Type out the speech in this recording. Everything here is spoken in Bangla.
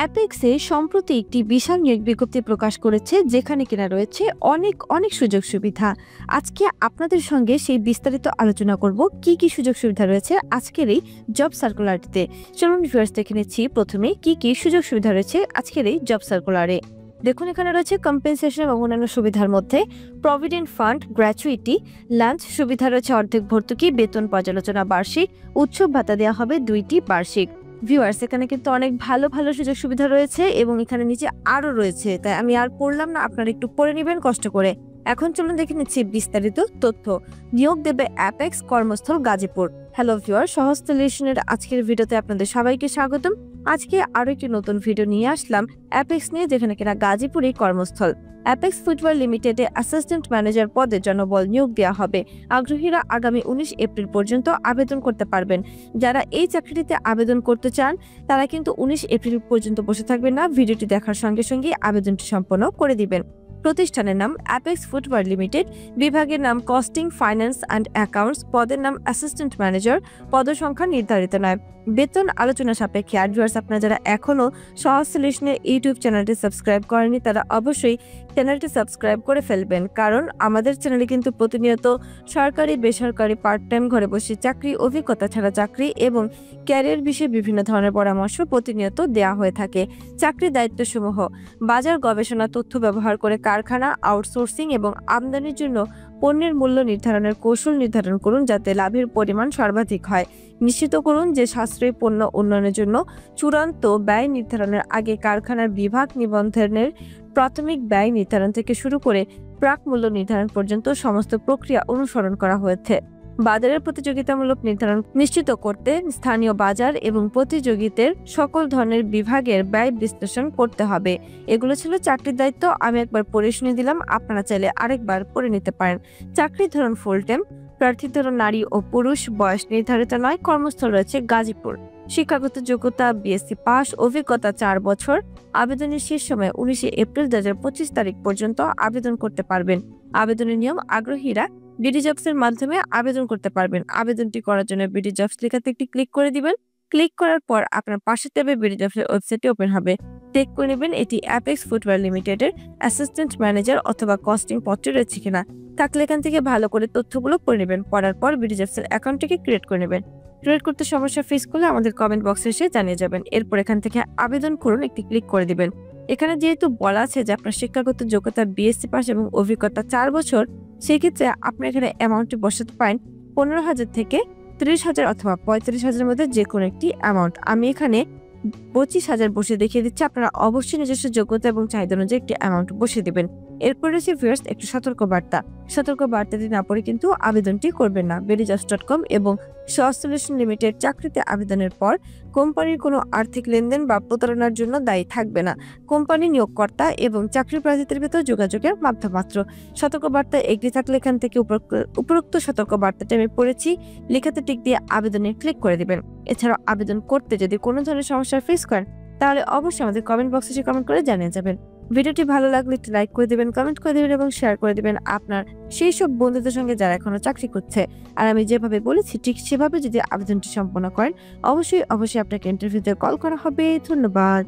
অ্যাপেক্সে সম্প্রতি একটি বিশাল নিয়োগ বিজ্ঞপ্তি প্রকাশ করেছে, যেখানে কিনা রয়েছে অনেক অনেক সুযোগ সুবিধা। আজকে আপনাদের সঙ্গে সেই বিস্তারিত আলোচনা করব কি কি সুযোগ সুবিধা রয়েছে আজকের এই জব সার্কুলারটিতে। চলুন ভিউয়ার্স দেখে নিচ্ছি প্রথমে কি কি সুযোগ সুবিধা রয়েছে আজকের এই জব সার্কুলারে। দেখুন, এখানে রয়েছে কম্পেনসেশন এবং অন্যান্য সুবিধার মধ্যে প্রভিডেন্ট ফান্ড, গ্র্যাচুইটি, লাঞ্চ সুবিধা রয়েছে, অর্ধেক ভর্তুকি, বেতন পর্যালোচনা বার্ষিক, উৎসব ভাতা দেওয়া হবে 2টি বার্ষিক। ভিউয়ার্স, এখানে কিন্তু অনেক ভালো ভালো সুযোগ সুবিধা রয়েছে এবং এখানে নিচে আরো রয়েছে, তাই আমি আর পড়লাম না, আপনারা একটু পড়ে নেবেন কষ্ট করে। এখন চলুন দেখে নিচ্ছি বিস্তারিত তথ্য। নিয়োগ দেবে অ্যাপেক্স, কর্মস্থল গাজীপুর। হ্যালো ভিউয়ার, সহজ সলিউশনের আজকের ভিডিওতে আপনাদের সবাইকে স্বাগতম। আজকে আরো একটি নতুন ভিডিও নিয়ে আসলাম অ্যাপেক্স নিয়ে, যেখানে কিনা গাজীপুরই কর্মস্থল। অ্যাপেক্স ফুটওয়্যার লিমিটেডে অ্যাসিস্ট্যান্ট ম্যানেজার পদে জনবল নিয়োগ দেওয়া হবে। আগ্রহীরা আগামী 19 এপ্রিল পর্যন্ত আবেদন করতে পারবেন। যারা এই চাকরিটিতে আবেদন করতে চান তারা কিন্তু 19 এপ্রিল পর্যন্ত বসে থাকবেন না, ভিডিওটি দেখার সঙ্গে সঙ্গে আবেদনটি সম্পন্ন করে দিবেন। প্রতিষ্ঠানের নাম অ্যাপেক্স ফুটওয়্যার লিমিটেড, বিভাগের নাম কস্টিং, ফাইন্যান্স অ্যান্ড অ্যাকাউন্টস, পদের নাম অ্যাসিস্ট্যান্ট ম্যানেজার, পদসংখ্যা নির্ধারিত নয়। বেতন আলোচনা সাপেক্ষে। ভিউয়ার্স, আপনারা যারা এখনো সহজ সলিউশনের ইউটিউব চ্যানেলটি সাবস্ক্রাইব করেনি তারা অবশ্যই চ্যানেলটি সাবস্ক্রাইব করে ফেলবেন, কারণ আমাদের চ্যানেলে কিন্তু প্রতিনিয়ত সরকারি, বেসরকারি, পার্ট টাইম, ঘরে বসে চাকরি, অভিজ্ঞতা ছাড়া চাকরি এবং ক্যারিয়ার বিষয়ে বিভিন্ন ধরনের পরামর্শ প্রতিনিয়ত দেওয়া হয়ে থাকে। চাকরির দায়িত্বসমূহ: বাজার গবেষণা তথ্য ব্যবহার করে কারখানা, আউটসোর্সিং এবং আমদানির জন্য পণ্যের মূল্য নির্ধারণের কৌশল নির্ধারণ করুন যাতে লাভের পরিমাণ সর্বাধিক হয়। নিশ্চিত করুন যে সাশ্রয়ী পণ্য উন্নয়নের জন্য চূড়ান্ত ব্যয় নির্ধারণের আগে কারখানার বিভাগ নিবন্ধনের প্রাথমিক ব্যয় নির্ধারণ থেকে শুরু করে প্রাক মূল্য নির্ধারণ পর্যন্ত সমস্ত প্রক্রিয়া অনুসরণ করা হয়েছে। বাজারের প্রতিযোগিতামূলক নির্ধারণ নিশ্চিত করতে স্থানীয় বাজার এবং প্রতিযোগিতার সকল ধরনের বিভাগের ব্যয় বিশ্লেষণ করতে হবে। এগুলো ছিল চাকরির দায়িত্ব। আমি একবার পড়ে শুনে দিলাম, আপনারা চাইলে আরেকবার পড়ে নিতে পারেন। চাকরির ধরন ফুল টাইম, প্রার্থীর ধরন নারী ও পুরুষ, বয়স নির্ধারিত নয়, কর্মস্থল রয়েছে গাজীপুর। শিক্ষাগত যোগ্যতা বিএসসি পাস, অভিজ্ঞতা 4 বছর। আবেদনের শেষ সময় 19 এপ্রিল 2025 তারিখ পর্যন্ত আবেদন করতে পারবেন। আবেদনের নিয়ম: আগ্রহীরা বিডি জবস এর মাধ্যমে আবেদন করতে পারবেন। আবেদনটি করার জন্য বিডি জবস লেখাতে একটি ক্লিক করে দিবেন। ক্লিক করার পর আপনার পাশে ট্যাবে বিডি জবস এর ওয়েবসাইটটি ওপেন হবে। চেক করে নেবেন এটি অ্যাপেক্স ফুটওয়্যার লিমিটেডের অ্যাসিস্ট্যান্ট ম্যানেজার অথবা কস্টিং পদটি রয়েছে কিনা। থাকলে এখান থেকে ভালো করে তথ্যগুলো পড়ে নেবেন। পড়ার পর বিডি জবস এর অ্যাকাউন্টটিকে ক্রিয়েট করে নেবেন। ক্রিয়েট করতে সমস্যা ফেস করলে আমাদের কমেন্ট বক্সে এসে জানিয়ে যাবেন। এরপর এখান থেকে আবেদন করুন একটি ক্লিক করে দিবেন। এখানে যেহেতু বলা আছে যে আপনার শিক্ষাগত যোগ্যতা বিএসসি পাস এবং অভিজ্ঞতা 4 বছর, সেক্ষেত্রে আপনি এখানে অ্যামাউন্টটি বসাতে পারেন 15,000 থেকে 30,000 অথবা 35,000 মধ্যে যে কোনো একটি অ্যামাউন্ট। আমি এখানে 25,000 বসে দেখিয়ে দিচ্ছি। আপনারা অবশ্যই নিজস্ব যোগ্যতা এবং চাহিদা অনুযায়ী একটি অ্যামাউন্ট বসে দিবেন। এরপর রয়েছে ভিউয়ার্স একটু সতর্ক বার্তাটি না পড়ে কিন্তু আবেদনটি করবেন না। bedijobs.com এবং সহজ সলিউশন লিমিটেড চাকরিতে আবেদনের পর কোম্পানির কোনো আর্থিক লেনদেন বা প্রতারণার জন্য দায়ী থাকবে না। কোম্পানি নিয়োগকর্তা এবং চাকরি প্রার্থীদের ভেতর যোগাযোগের মাধ্যম মাত্র। সতর্কবার্তা এগ্রি থাকলে এখান থেকে উপরোক্ত সতর্কবার্তাটি আমি পড়েছি লেখাতে টিক দিয়ে আবেদনে ক্লিক করে দিবেন। এছাড়াও আবেদন করতে যদি কোনো ধরনের সমস্যা ফেস করেন তাহলে অবশ্যই আমাদের কমেন্ট বক্সে এসে কমেন্ট করে জানিয়ে যাবেন। ভিডিওটি ভালো লাগলে একটি লাইক করে দিবেন, কমেন্ট করে দিবেন এবং শেয়ার করে দিবেন আপনার সেই সব বন্ধুদের সঙ্গে যারা এখনো চাকরি করছে। আর আমি যেভাবে বলেছি ঠিক সেভাবে যদি আবেদনটি সম্পন্ন করেন অবশ্যই আপনাকে ইন্টারভিউতে কল করা হবে। ধন্যবাদ।